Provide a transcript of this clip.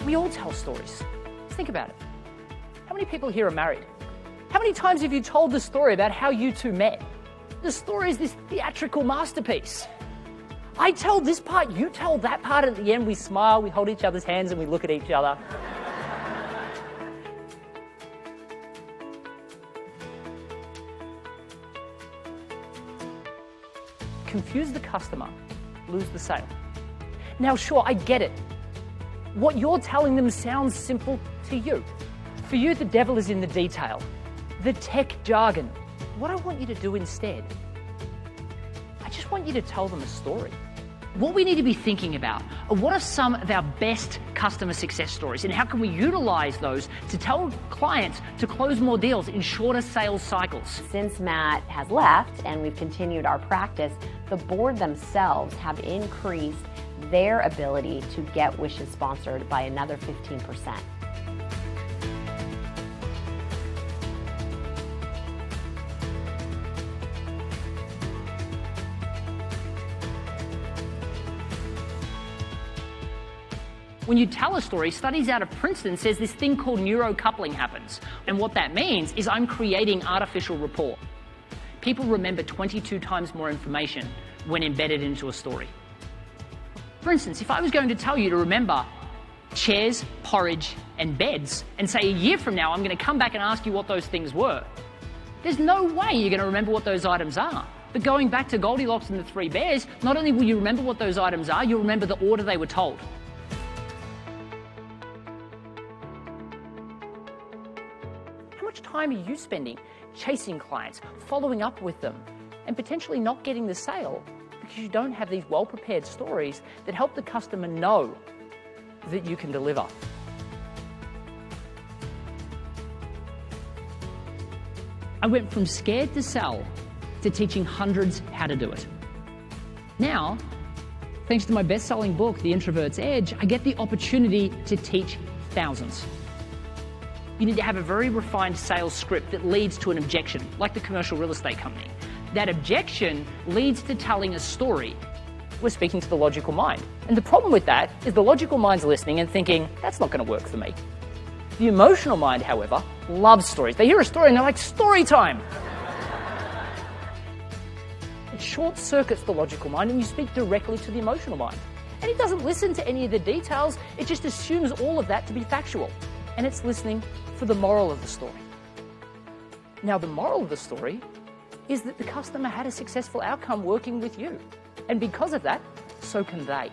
We all tell stories. Think about it. How many people here are married? How many times have you told the story about how you two met? The story is this theatrical masterpiece. I tell this part, you tell that part, and at the end we smile, we hold each other's hands and we look at each other. Confuse the customer, lose the sale. Now sure, I get it. What you're telling them sounds simple to you. For you, the devil is in the detail, the tech jargon. What I want you to do instead, I just want you to tell them a story. What we need to be thinking about are what are some of our best customer success stories, and how can we utilize those to tell clients to close more deals in shorter sales cycles. Since Matt has left and we've continued our practice, the board themselves have increased their ability to get wishes sponsored by another 15%. When you tell a story, studies out of Princeton says this thing called neurocoupling happens. And what that means is I'm creating artificial rapport. People remember 22 times more information when embedded into a story. For instance, if I was going to tell you to remember chairs, porridge, and beds, and say a year from now I'm going to come back and ask you what those things were, there's no way you're going to remember what those items are. But going back to Goldilocks and the Three Bears, not only will you remember what those items are, you'll remember the order they were told. How much time are you spending chasing clients, following up with them, and potentially not getting the sale because you don't have these well-prepared stories that help the customer know that you can deliver? I went from scared to sell to teaching hundreds how to do it. Now, thanks to my best-selling book, The Introvert's Edge, I get the opportunity to teach thousands. You need to have a very refined sales script that leads to an objection, like the commercial real estate company. That objection leads to telling a story. We're speaking to the logical mind. And the problem with that is the logical mind's listening and thinking, that's not going to work for me. The emotional mind, however, loves stories. They hear a story and they're like, story time! It short circuits the logical mind and you speak directly to the emotional mind. And it doesn't listen to any of the details, it just assumes all of that to be factual. And it's listening for the moral of the story. Now, the moral of the story is that the customer had a successful outcome working with you. And because of that, so can they.